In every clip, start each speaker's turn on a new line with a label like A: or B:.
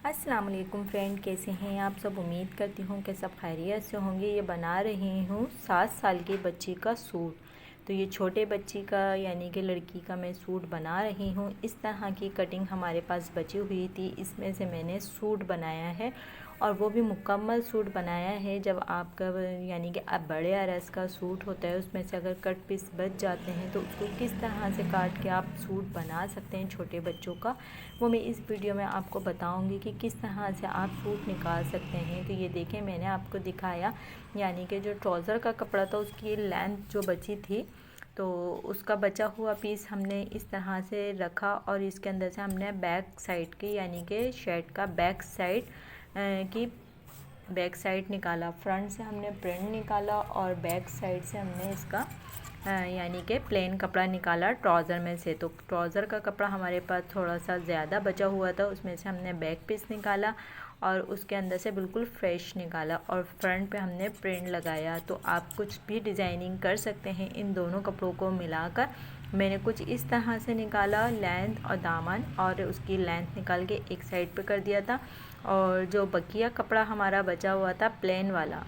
A: अस्सलाम वालेकुम फ्रेंड, कैसे हैं आप सब। उम्मीद करती हूँ कि सब खैरियत से होंगे। ये बना रही हूँ 7 साल की बच्ची का सूट। तो ये छोटे बच्ची का यानी कि लड़की का मैं सूट बना रही हूँ। इस तरह की कटिंग हमारे पास बची हुई थी, इसमें से मैंने सूट बनाया है और वो भी मुकम्मल सूट बनाया है। जब आपका यानी कि अब बड़े अरस का सूट होता है, उसमें से अगर कट पीस बच जाते हैं तो उसको किस तरह से काट के आप सूट बना सकते हैं छोटे बच्चों का, वो मैं इस वीडियो में आपको बताऊंगी कि किस तरह से आप सूट निकाल सकते हैं। तो ये देखें, मैंने आपको दिखाया यानी कि जो ट्राउज़र का कपड़ा था उसकी लेंथ जो बची थी, तो उसका बचा हुआ पीस हमने इस तरह से रखा और इसके अंदर से हमने बैक साइड की यानी कि शर्ट का बैक साइड निकाला। फ्रंट से हमने प्रिंट निकाला और बैक साइड से हमने इसका यानी कि प्लेन कपड़ा निकाला ट्राउज़र में से। तो ट्राउज़र का कपड़ा हमारे पास थोड़ा सा ज़्यादा बचा हुआ था, उसमें से हमने बैक पीस निकाला और उसके अंदर से बिल्कुल फ्रेश निकाला और फ्रंट पे हमने प्रिंट लगाया। तो आप कुछ भी डिज़ाइनिंग कर सकते हैं इन दोनों कपड़ों को मिलाकर। मैंने कुछ इस तरह से निकाला लेंथ और दामन, और उसकी लेंथ निकाल के एक साइड पे कर दिया था और जो बकिया कपड़ा हमारा बचा हुआ था प्लेन वाला,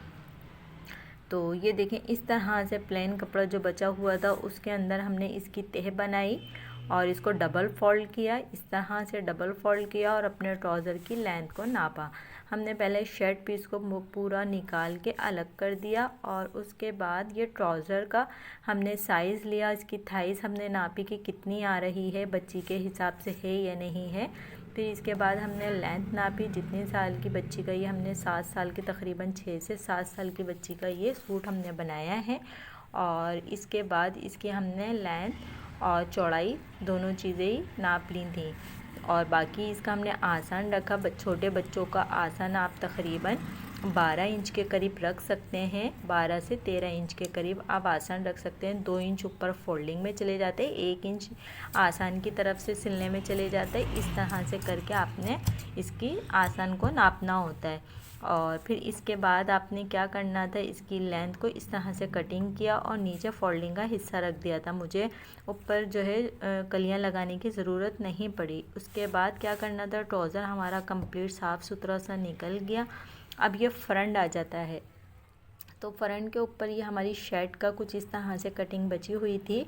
A: तो ये देखें इस तरह से प्लेन कपड़ा जो बचा हुआ था उसके अंदर हमने इसकी तह बनाई और इसको डबल फोल्ड किया। इस तरह से डबल फोल्ड किया और अपने ट्राउज़र की लेंथ को नापा। हमने पहले शर्ट पीस को पूरा निकाल के अलग कर दिया और उसके बाद ये ट्राउज़र का हमने साइज़ लिया। इसकी थाइस हमने नापी कि कितनी आ रही है, बच्ची के हिसाब से है या नहीं है। फिर इसके बाद हमने लेंथ नापी, जितने साल की बच्ची का, ये हमने 7 साल की, तकरीबन 6 से 7 साल की बच्ची का ये सूट हमने बनाया है। और इसके बाद इसकी हमने लेंथ और चौड़ाई दोनों चीज़ें ही नाप ली थी और बाकी इसका हमने आसन रखा। छोटे बच्चों का आसन आप तकरीबन 12 इंच के करीब रख सकते हैं, 12 से 13 इंच के करीब आप आसान रख सकते हैं। 2 इंच ऊपर फोल्डिंग में चले जाते हैं, 1 इंच आसान की तरफ से सिलने में चले जाते हैं। इस तरह से करके आपने इसकी आसान को नापना होता है। और फिर इसके बाद आपने क्या करना था, इसकी लेंथ को इस तरह से कटिंग किया और नीचे फोल्डिंग का हिस्सा रख दिया था। मुझे ऊपर जो है कलियां लगाने की ज़रूरत नहीं पड़ी। उसके बाद क्या करना था, ट्राउज़र हमारा कंप्लीट साफ़ सुथरा सा निकल गया। अब ये फ्रंट आ जाता है, तो फ्रंट के ऊपर ये हमारी शर्ट का कुछ इस तरह से कटिंग बची हुई थी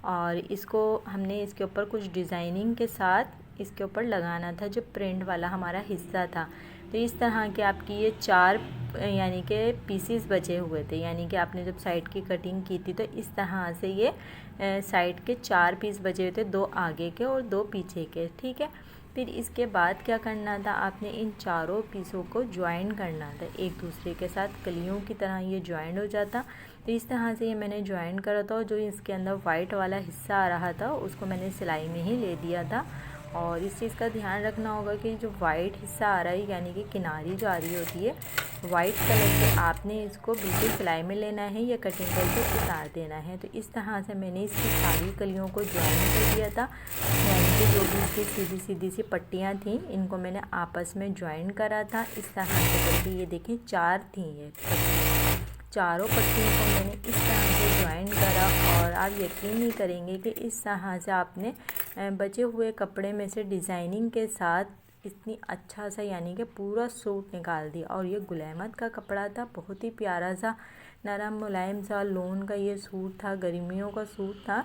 A: और इसको हमने इसके ऊपर कुछ डिज़ाइनिंग के साथ इसके ऊपर लगाना था, जो प्रिंट वाला हमारा हिस्सा था। तो इस तरह के आपकी ये 4 यानी कि पीसीस बचे हुए थे, यानी कि आपने जब साइड की कटिंग की थी तो इस तरह से ये साइड के 4 पीस बचे हुए थे, 2 आगे के और 2 पीछे के। ठीक है, फिर इसके बाद क्या करना था, आपने इन चारों पीसों को ज्वाइन करना था एक दूसरे के साथ, कलियों की तरह ये ज्वाइन हो जाता। तो इस तरह से ये मैंने ज्वाइन करा था और जो इसके अंदर वाइट वाला हिस्सा आ रहा था उसको मैंने सिलाई में ही ले दिया था। और इस चीज़ का ध्यान रखना होगा कि जो वाइट हिस्सा आ रहा है यानी कि किनारी जो आ रही होती है वाइट कलर से, आपने इसको बिल्कुल सिलाई में लेना है या कटिंग करके उतार देना है। तो इस तरह से मैंने इसकी सारी कलियों को ज्वाइन कर दिया था, यानी कि जो भी इसकी सीधी सीधी सी पट्टियाँ थीं इनको मैंने आपस में ज्वाइन करा था। इस तरह से करके ये देखें 4 थी ये पट्टी, चारों पट्टियों को मैंने इस तरह से ज्वाइन करा और आप यकीन नहीं करेंगे कि इस तरह से आपने बचे हुए कपड़े में से डिज़ाइनिंग के साथ इतनी अच्छा सा यानी कि पूरा सूट निकाल दिया। और ये गुलैमत का कपड़ा था, बहुत ही प्यारा सा नरम मुलायम सा लोन का ये सूट था, गर्मियों का सूट था।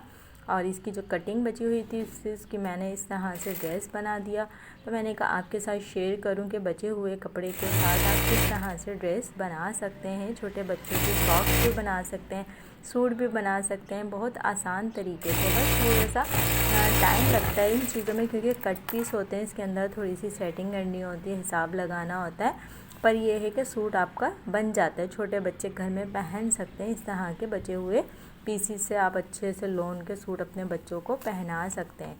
A: और इसकी जो कटिंग बची हुई थी उससे इसकी मैंने इस तरह से ड्रेस बना दिया। तो मैंने कहा आपके साथ शेयर करूं कि बचे हुए कपड़े के साथ आप किस तरह से ड्रेस बना सकते हैं, छोटे बच्चों की फ्रॉक्स भी बना सकते हैं, सूट भी बना सकते हैं, बहुत आसान तरीके से। बस थोड़ा सा टाइम लगता है इन चीज़ों में क्योंकि कट पीस होते हैं, इसके अंदर थोड़ी सी सेटिंग करनी होती है, हिसाब लगाना होता है, पर यह है कि सूट आपका बन जाता है, छोटे बच्चे घर में पहन सकते हैं। इस तरह के बचे हुए पीसी से आप अच्छे से लोन के सूट अपने बच्चों को पहना सकते हैं।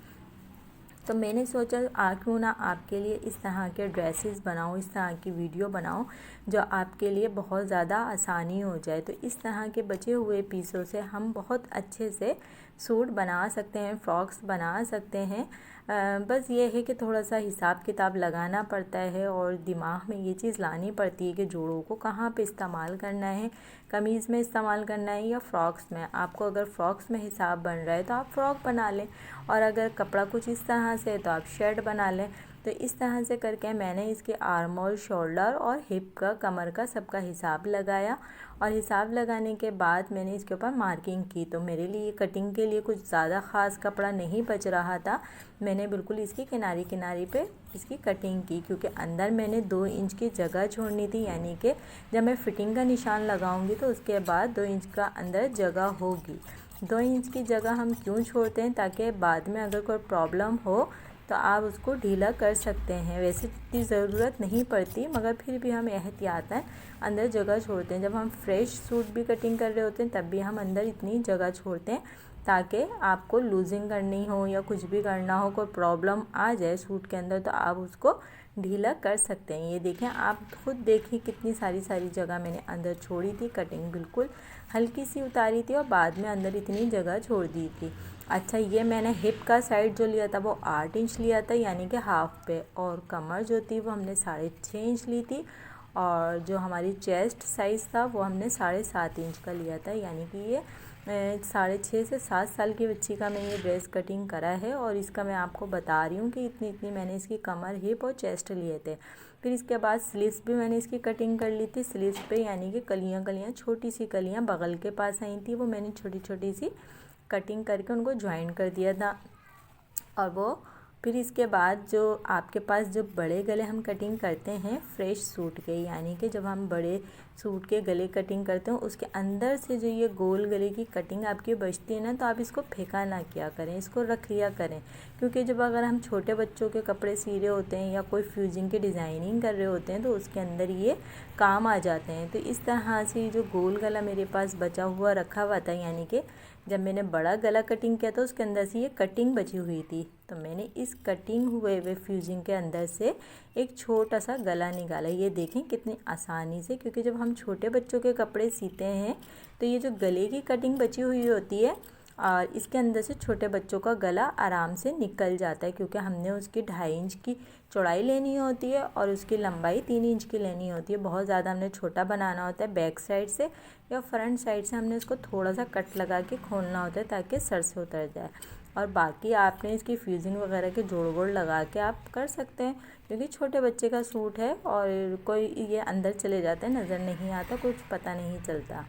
A: तो मैंने सोचा क्यों ना आपके लिए इस तरह के ड्रेसेस बनाऊँ, इस तरह की वीडियो बनाऊँ जो आपके लिए बहुत ज़्यादा आसानी हो जाए। तो इस तरह के बचे हुए पीसों से हम बहुत अच्छे से सूट बना सकते हैं, फ्रॉक्स बना सकते हैं। बस ये है कि थोड़ा सा हिसाब किताब लगाना पड़ता है और दिमाग में ये चीज़ लानी पड़ती है कि जोड़ों को कहाँ पे इस्तेमाल करना है, कमीज़ में इस्तेमाल करना है या फ़्रॉक्स में। आपको अगर फ़्रॉक्स में हिसाब बन रहा है तो आप फ़्रॉक बना लें और अगर कपड़ा कुछ इस तरह से है तो आप शर्ट बना लें। तो इस तरह से करके मैंने इसके आर्म होल, शोल्डर और हिप का, कमर का सबका हिसाब लगाया और हिसाब लगाने के बाद मैंने इसके ऊपर मार्किंग की। तो मेरे लिए कटिंग के लिए कुछ ज़्यादा ख़ास कपड़ा नहीं बच रहा था। मैंने बिल्कुल इसकी किनारी किनारी पे इसकी कटिंग की, क्योंकि अंदर मैंने 2 इंच की जगह छोड़नी थी, यानी कि जब मैं फिटिंग का निशान लगाऊंगी तो उसके बाद 2 इंच का अंदर जगह होगी। 2 इंच की जगह हम क्यों छोड़ते हैं? ताकि बाद में अगर कोई प्रॉब्लम हो तो आप उसको ढीला कर सकते हैं। वैसे इतनी ज़रूरत नहीं पड़ती, मगर फिर भी हम एहतियातन अंदर जगह छोड़ते हैं। जब हम फ्रेश सूट भी कटिंग कर रहे होते हैं तब भी हम अंदर इतनी जगह छोड़ते हैं ताकि आपको लूजिंग करनी हो या कुछ भी करना हो, कोई प्रॉब्लम आ जाए सूट के अंदर तो आप उसको ढीला कर सकते हैं। ये देखें, आप खुद देखिए कितनी सारी जगह मैंने अंदर छोड़ी थी। कटिंग बिल्कुल हल्की सी उतारी थी और बाद में अंदर इतनी जगह छोड़ दी थी। अच्छा, ये मैंने हिप का साइड जो लिया था वो 8 इंच लिया था, यानी कि हाफ पे, और कमर जो थी वो हमने 6.5 इंच ली थी, और जो हमारी चेस्ट साइज़ था वो हमने 7.5 इंच का लिया था। यानी कि ये 6.5 से 7 साल की बच्ची का मैं ये ड्रेस कटिंग करा है, और इसका मैं आपको बता रही हूँ कि इतनी मैंने इसकी कमर, हिप और चेस्ट लिए थे। फिर इसके बाद स्लीव्स भी मैंने इसकी कटिंग कर ली थी। स्लीव्स पे यानी कि कलियाँ छोटी सी कलियाँ बगल के पास आई थी, वो मैंने छोटी सी कटिंग करके उनको ज्वाइन कर दिया था। और वो फिर इसके बाद जो आपके पास जो बड़े गले हम कटिंग करते हैं फ्रेश सूट के, यानी कि जब हम बड़े सूट के गले कटिंग करते हैं उसके अंदर से जो ये गोल गले की कटिंग आपकी बचती है ना, तो आप इसको फेंका ना किया करें, इसको रख लिया करें। क्योंकि जब अगर हम छोटे बच्चों के कपड़े सी रहे होते हैं या कोई फ्यूजिंग की डिज़ाइनिंग कर रहे होते हैं तो उसके अंदर ये काम आ जाते हैं। तो इस तरह से जो गोल गला मेरे पास बचा हुआ रखा हुआ था, यानी कि जब मैंने बड़ा गला कटिंग किया था उसके अंदर से ये कटिंग बची हुई थी, तो मैंने इस कटिंग हुए फ्यूजिंग के अंदर से एक छोटा सा गला निकाला। ये देखें कितनी आसानी से, क्योंकि जब हम छोटे बच्चों के कपड़े सीते हैं तो ये जो गले की कटिंग बची हुई होती है और इसके अंदर से छोटे बच्चों का गला आराम से निकल जाता है, क्योंकि हमने उसकी 2.5 इंच की चौड़ाई लेनी होती है और उसकी लंबाई 3 इंच की लेनी होती है। बहुत ज़्यादा हमने छोटा बनाना होता है। बैक साइड से या फ्रंट साइड से हमने उसको थोड़ा सा कट लगा के खोलना होता है ताकि सर से उतर जाए। और बाकी आपने इसकी फ्यूजिंग वगैरह के जोड़ वोड़ लगा के आप कर सकते हैं, क्योंकि छोटे बच्चे का सूट है और कोई ये अंदर चले जाता है, नज़र नहीं आता, कुछ पता नहीं चलता।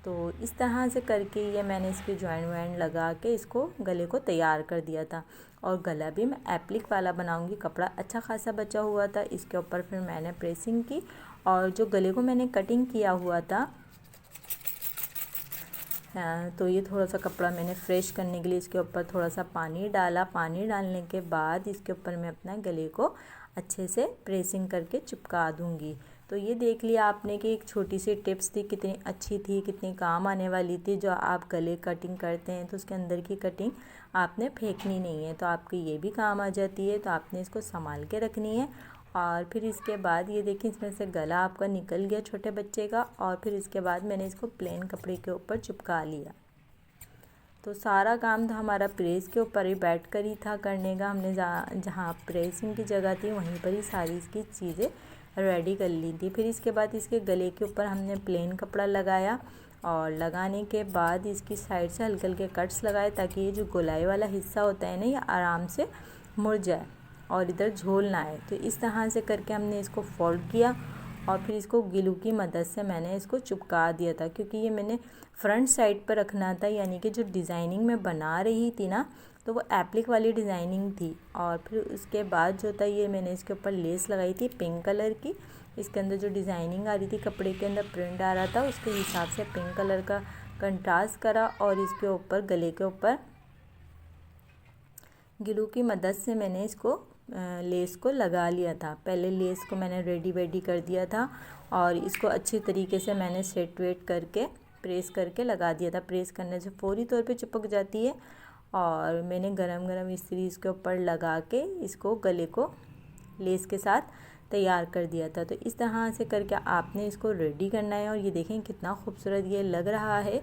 A: तो इस तरह से करके ये मैंने इसकी जॉइन वॉइन लगा के इसको गले को तैयार कर दिया था। और गला भी मैं एप्लिक वाला बनाऊंगी। कपड़ा अच्छा खासा बचा हुआ था, इसके ऊपर फिर मैंने प्रेसिंग की और जो गले को मैंने कटिंग किया हुआ था तो ये थोड़ा सा कपड़ा मैंने फ्रेश करने के लिए इसके ऊपर थोड़ा सा पानी डाला। पानी डालने के बाद इसके ऊपर मैं अपना गले को अच्छे से प्रेसिंग करके चिपका दूंगी। तो ये देख लिया आपने कि एक छोटी सी टिप्स थी, कितनी अच्छी थी, कितनी काम आने वाली थी। जो आप गले कटिंग करते हैं तो उसके अंदर की कटिंग आपने फेंकनी नहीं है, तो आपकी ये भी काम आ जाती है। तो आपने इसको संभाल के रखनी है। और फिर इसके बाद ये देखिए इसमें से गला आपका निकल गया छोटे बच्चे का, और फिर इसके बाद मैंने इसको प्लेन कपड़े के ऊपर चिपका लिया। तो सारा काम तो हमारा प्रेस के ऊपर ही बैठ कर ही था करने का। हमने जहाँ प्रेसिंग की जगह थी वहीं पर ही सारी इसकी चीज़ें रेडी कर ली थी। फिर इसके बाद इसके गले के ऊपर हमने प्लेन कपड़ा लगाया और लगाने के बाद इसकी साइड से हल्के हल्के कट्स लगाए ताकि ये जो गोलाई वाला हिस्सा होता है ना, ये आराम से मुड़ जाए और इधर झोल ना आए। तो इस तरह से करके हमने इसको फोल्ड किया और फिर इसको ग्लू की मदद से मैंने इसको चिपका दिया था, क्योंकि ये मैंने फ्रंट साइड पर रखना था। यानी कि जो डिज़ाइनिंग मैं बना रही थी ना, तो वो एप्लिक वाली डिज़ाइनिंग थी। और फिर उसके बाद जो था ये मैंने इसके ऊपर लेस लगाई थी पिंक कलर की। इसके अंदर जो डिज़ाइनिंग आ रही थी, कपड़े के अंदर प्रिंट आ रहा था, उसके हिसाब से पिंक कलर का कंट्रास्ट करा और इसके ऊपर गले के ऊपर ग्लू की मदद से मैंने इसको लेस को लगा लिया था। पहले लेस को मैंने रेडी कर दिया था और इसको अच्छी तरीके से मैंने सेट वेट करके प्रेस करके लगा दिया था। प्रेस करने से फौरी तौर पे चिपक जाती है। और मैंने गरम इस्त्री इसके ऊपर लगा के इसको गले को लेस के साथ तैयार कर दिया था। तो इस तरह से करके आपने इसको रेडी करना है। और ये देखें कितना खूबसूरत ये लग रहा है।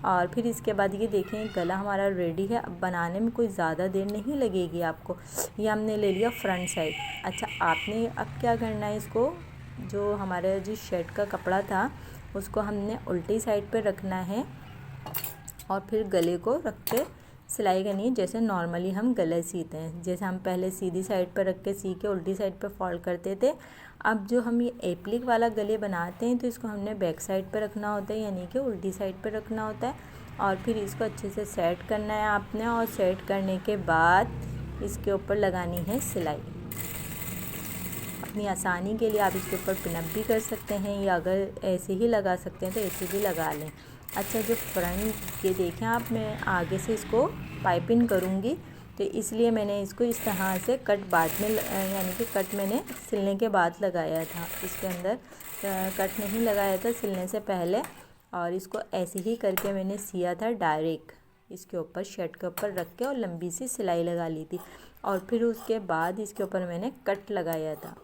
A: और फिर इसके बाद ये देखें गला हमारा रेडी है। अब बनाने में कोई ज़्यादा देर नहीं लगेगी आपको। ये हमने ले लिया फ्रंट साइड। अच्छा, आपने अब क्या करना है, इसको जो हमारा जो शर्ट का कपड़ा था उसको हमने उल्टी साइड पे रखना है और फिर गले को रख के सिलाई करनी है जैसे नॉर्मली हम गले सीते हैं। जैसे हम पहले सीधी साइड पर रख के सी के उल्टी साइड पर फोल्ड करते थे। अब जो हम ये एप्लिक वाला गले बनाते हैं तो इसको हमने बैक साइड पर रखना होता है, यानी कि उल्टी साइड पर रखना होता है। और फिर इसको अच्छे से सेट करना है आपने, और सेट करने के बाद इसके ऊपर लगानी है सिलाई। अपनी आसानी के लिए आप इसके ऊपर पिनअप भी कर सकते हैं, या अगर ऐसे ही लगा सकते हैं तो ऐसे भी लगा लें। अच्छा, जो फ्रंट ये देखें आप, मैं आगे से इसको पाइपिंग करूँगी तो इसलिए मैंने इसको इस तरह से कट बाद में यानी कि कट मैंने सिलने के बाद लगाया था। इसके अंदर कट नहीं लगाया था सिलने से पहले, और इसको ऐसे ही करके मैंने सिया था डायरेक्ट इसके ऊपर शर्ट के ऊपर रख के, और लंबी सी सिलाई लगा ली थी। और फिर उसके बाद इसके ऊपर मैंने कट लगाया था।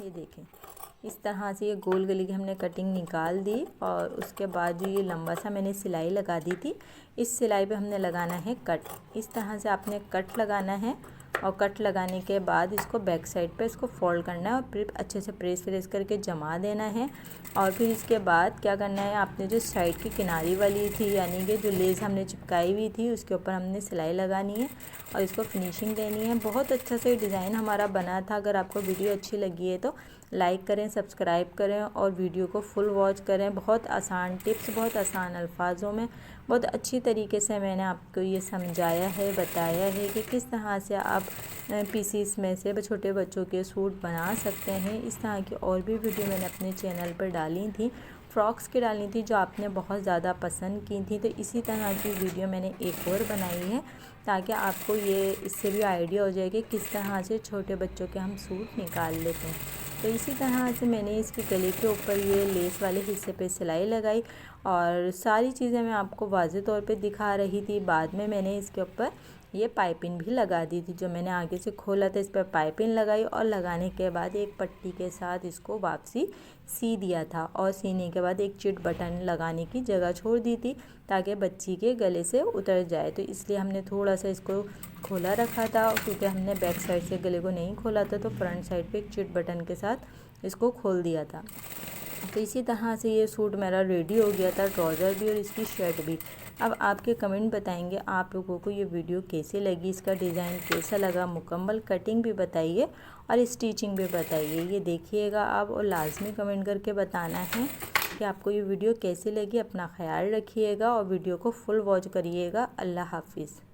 A: ये देखें, इस तरह से ये गोल गले की हमने कटिंग निकाल दी, और उसके बाद जो ये लंबा सा मैंने सिलाई लगा दी थी, इस सिलाई पे हमने लगाना है कट। इस तरह से आपने कट लगाना है, और कट लगाने के बाद इसको बैक साइड पे इसको फोल्ड करना है, और फिर अच्छे से प्रेस करके जमा देना है। और फिर इसके बाद क्या करना है, आपने जो साइड की किनारी वाली थी, यानी कि जो लेस हमने चिपकाई हुई थी, उसके ऊपर हमने सिलाई लगानी है और इसको फिनिशिंग देनी है। बहुत अच्छा से डिज़ाइन हमारा बना था। अगर आपको वीडियो अच्छी लगी है तो लाइक करें, सब्सक्राइब करें और वीडियो को फुल वॉच करें। बहुत आसान टिप्स, बहुत आसान अल्फाजों में, बहुत अच्छी तरीके से मैंने आपको ये समझाया है, बताया है कि किस तरह से आप पीसीस में से छोटे बच्चों के सूट बना सकते हैं। इस तरह की और भी वीडियो मैंने अपने चैनल पर डाली थी, फ्रॉक्स की डाली थी, जो आपने बहुत ज़्यादा पसंद की थी। तो इसी तरह की वीडियो मैंने एक और बनाई है, ताकि आपको ये इससे भी आइडिया हो जाए कि किस तरह से छोटे बच्चों के हम सूट निकाल लेते हैं। तो इसी तरह से मैंने इसके गले के ऊपर ये लेस वाले हिस्से पे सिलाई लगाई, और सारी चीज़ें मैं आपको वाज़े तौर पे दिखा रही थी। बाद में मैंने इसके ऊपर ये पाइपिंग भी लगा दी थी। जो मैंने आगे से खोला था, इस पर पाइपिंग लगाई, और लगाने के बाद एक पट्टी के साथ इसको वापसी सी दिया था, और सीने के बाद एक चिट बटन लगाने की जगह छोड़ दी थी ताकि बच्ची के गले से उतर जाए। तो इसलिए हमने थोड़ा सा इसको खोला रखा था, क्योंकि हमने बैक साइड से गले को नहीं खोला था, तो फ्रंट साइड पे एक चिट बटन के साथ इसको खोल दिया था। तो इसी तरह से ये सूट मेरा रेडी हो गया था, ट्राउज़र भी और इसकी शर्ट भी। अब आपके कमेंट बताएंगे आप लोगों को ये वीडियो कैसे लगी, इसका डिज़ाइन कैसा लगा, मुकम्मल कटिंग भी बताइए और स्टिचिंग भी बताइए। ये देखिएगा आप, और लाजमी कमेंट करके बताना है कि आपको ये वीडियो कैसी लगी। अपना ख्याल रखिएगा और वीडियो को फुल वॉच करिएगा। अल्लाह हाफिज़।